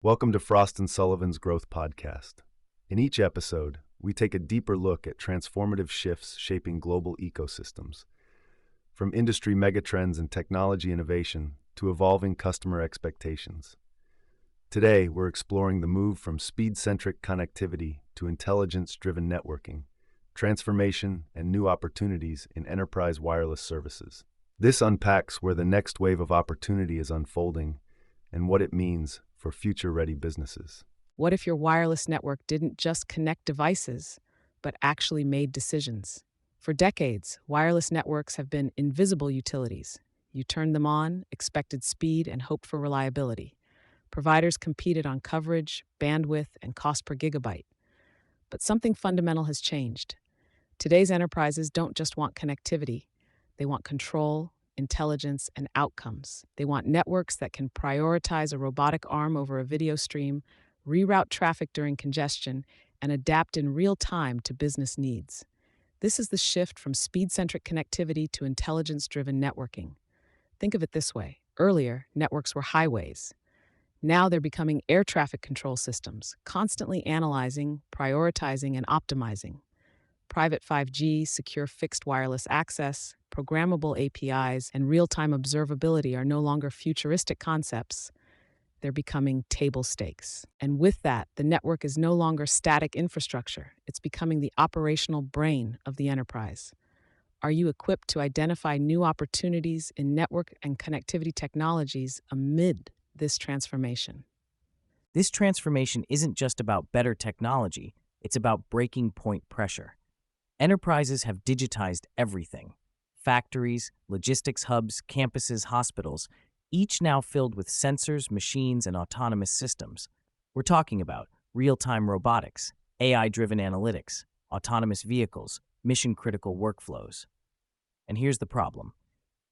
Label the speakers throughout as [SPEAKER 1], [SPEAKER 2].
[SPEAKER 1] Welcome to Frost and Sullivan's Growth Podcast. In each episode, we take a deeper look at transformative shifts shaping global ecosystems, from industry megatrends and technology innovation to evolving customer expectations. Today, we're exploring the move from speed-centric connectivity to intelligence-driven networking, transformation, and new opportunities in enterprise wireless services. This unpacks where the next wave of opportunity is unfolding and what it means for future-ready businesses.
[SPEAKER 2] What if your wireless network didn't just connect devices, but actually made decisions? For decades, wireless networks have been invisible utilities. You turned them on, expected speed, and hoped for reliability. Providers competed on coverage, bandwidth, and cost per gigabyte. But something fundamental has changed. Today's enterprises don't just want connectivity, they want control, intelligence, and outcomes. They want networks that can prioritize a robotic arm over a video stream, reroute traffic during congestion, and adapt in real time to business needs. This is the shift from speed-centric connectivity to intelligence-driven networking. Think of it this way. Earlier, networks were highways. Now they're becoming air traffic control systems, constantly analyzing, prioritizing, and optimizing. Private 5G, secure fixed wireless access, programmable APIs, and real-time observability are no longer futuristic concepts. They're becoming table stakes. And with that, the network is no longer static infrastructure. It's becoming the operational brain of the enterprise. Are you equipped to identify new opportunities in network and connectivity technologies amid this transformation?
[SPEAKER 3] This transformation isn't just about better technology, it's about breaking point pressure. Enterprises have digitized everything. Factories, logistics hubs, campuses, hospitals, each now filled with sensors, machines, and autonomous systems. We're talking about real-time robotics, AI-driven analytics, autonomous vehicles, mission-critical workflows. And here's the problem.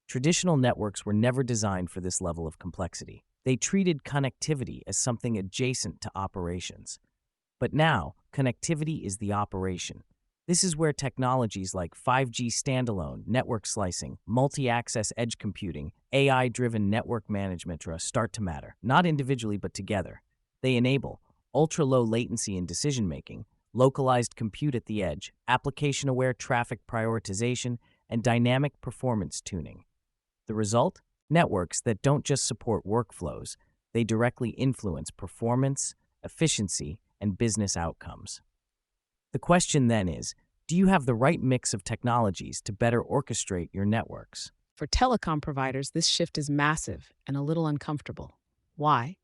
[SPEAKER 3] Traditional networks were never designed for this level of complexity. They treated connectivity as something adjacent to operations. But now, connectivity is the operation. This is where technologies like 5G standalone, network slicing, multi-access edge computing, AI-driven network management start to matter, not individually but together. They enable ultra-low latency in decision-making, localized compute at the edge, application-aware traffic prioritization, and dynamic performance tuning. The result? Networks that don't just support workflows, they directly influence performance, efficiency, and business outcomes. The question then is, do you have the right mix of technologies to better orchestrate your networks?
[SPEAKER 2] For telecom providers, this shift is massive and a little uncomfortable. Why?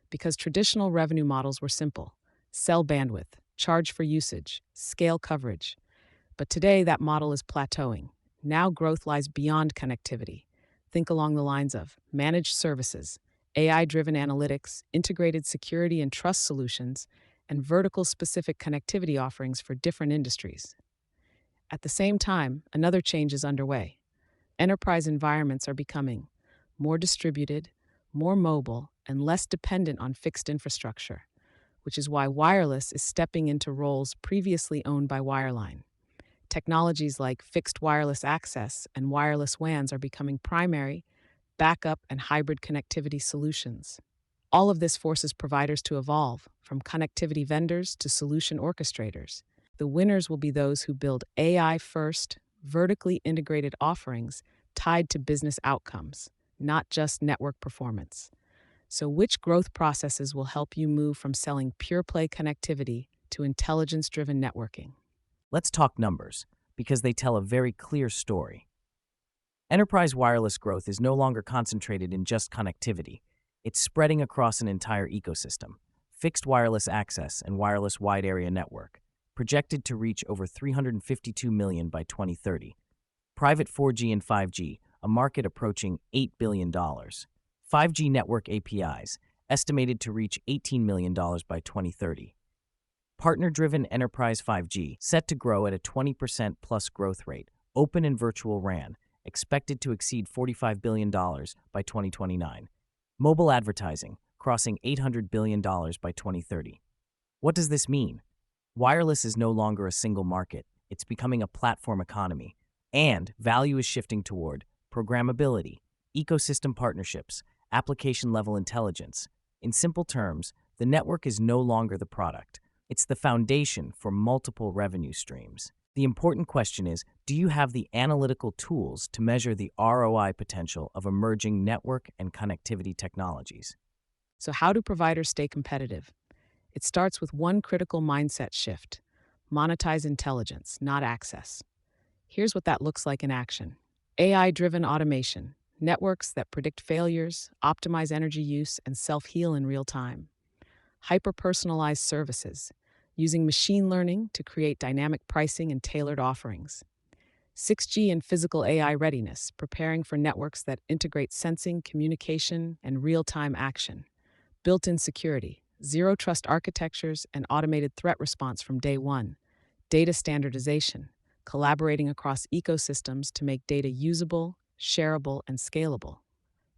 [SPEAKER 2] Because traditional revenue models were simple: sell bandwidth, charge for usage, scale coverage. But today, that model is plateauing. Now growth lies beyond connectivity. Think along the lines of managed services, AI-driven analytics, integrated security and trust solutions, and vertical-specific connectivity offerings for different industries. At the same time, another change is underway. Enterprise environments are becoming more distributed, more mobile, and less dependent on fixed infrastructure, which is why wireless is stepping into roles previously owned by wireline. Technologies like fixed wireless access and wireless WANs are becoming primary, backup, and hybrid connectivity solutions. All of this forces providers to evolve, from connectivity vendors to solution orchestrators. The winners will be those who build AI-first, vertically integrated offerings tied to business outcomes, not just network performance. So which growth processes will help you move from selling pure-play connectivity to intelligence-driven networking?
[SPEAKER 3] Let's talk numbers, because they tell a very clear story. Enterprise wireless growth is no longer concentrated in just connectivity. It's spreading across an entire ecosystem. Fixed wireless access and wireless wide area network, projected to reach over 352 million by 2030. Private 4G and 5G, a market approaching $8 billion. 5G network APIs, estimated to reach $18 million by 2030. Partner-driven enterprise 5G, set to grow at a 20% plus growth rate. Open and virtual RAN, expected to exceed $45 billion by 2029. Mobile advertising, crossing $800 billion by 2030. What does this mean? Wireless is no longer a single market. It's becoming a platform economy. And value is shifting toward programmability, ecosystem partnerships, application-level intelligence. In simple terms, the network is no longer the product. It's the foundation for multiple revenue streams. The important question is, do you have the analytical tools to measure the ROI potential of emerging network and connectivity technologies?
[SPEAKER 2] So, how do providers stay competitive? It starts with one critical mindset shift: monetize intelligence, not access. Here's what that looks like in action: AI driven automation, networks that predict failures, optimize energy use, and self heal in real time. Hyper personalized services, using machine learning to create dynamic pricing and tailored offerings. 6G and physical AI readiness, preparing for networks that integrate sensing, communication, and real time action. Built in security, zero trust architectures, and automated threat response from day one. Data standardization, collaborating across ecosystems to make data usable, shareable, and scalable.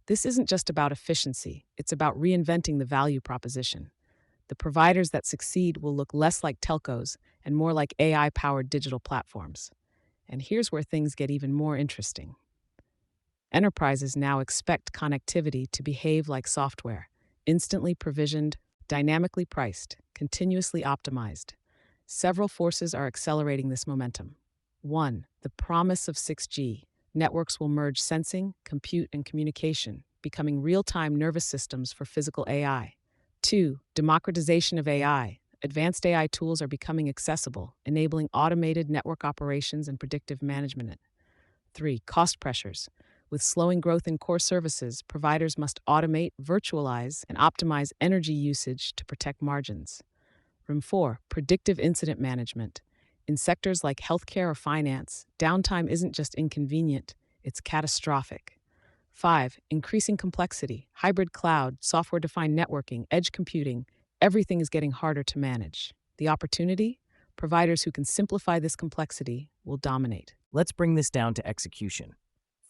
[SPEAKER 2] This isn't just about efficiency, it's about reinventing the value proposition. The providers that succeed will look less like telcos and more like AI powered digital platforms. And here's where things get even more interesting. Enterprises now expect connectivity to behave like software: instantly provisioned, dynamically priced, continuously optimized. Several forces are accelerating this momentum. 1. The promise of 6G. Networks will merge sensing, compute, and communication, becoming real-time nervous systems for physical AI. 2. Democratization of AI. Advanced AI tools are becoming accessible, enabling automated network operations and predictive management. 3. Cost pressures. With slowing growth in core services, providers must automate, virtualize, and optimize energy usage to protect margins. 4. Predictive incident management. In sectors like healthcare or finance, downtime isn't just inconvenient, it's catastrophic. 5. Increasing complexity. Hybrid cloud, software-defined networking, edge computing, everything is getting harder to manage. The opportunity? Providers who can simplify this complexity will dominate.
[SPEAKER 3] Let's bring this down to execution.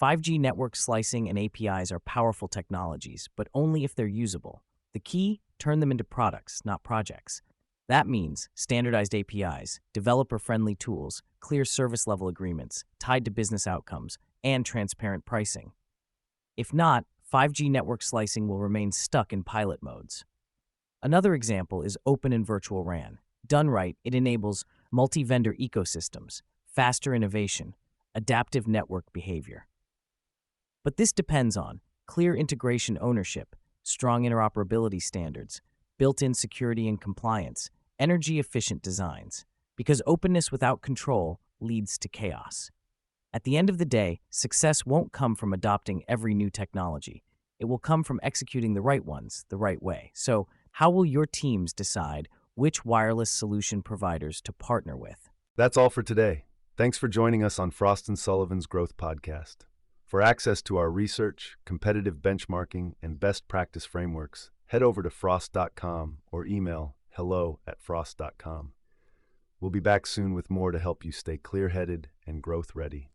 [SPEAKER 3] 5G network slicing and APIs are powerful technologies, but only if they're usable. The key? Turn them into products, not projects. That means standardized APIs, developer-friendly tools, clear service-level agreements, tied to business outcomes, and transparent pricing. If not, 5G network slicing will remain stuck in pilot modes. Another example is Open and Virtual RAN. Done right, it enables multi-vendor ecosystems, faster innovation, adaptive network behavior. But this depends on clear integration ownership, strong interoperability standards, built-in security and compliance, energy-efficient designs, because openness without control leads to chaos. At the end of the day, success won't come from adopting every new technology. It will come from executing the right ones the right way. So, how will your teams decide which wireless solution providers to partner with?
[SPEAKER 1] That's all for today. Thanks for joining us on Frost & Sullivan's Growth Podcast. For access to our research, competitive benchmarking, and best practice frameworks, head over to frost.com or email hello@frost.com. We'll be back soon with more to help you stay clear-headed and growth-ready.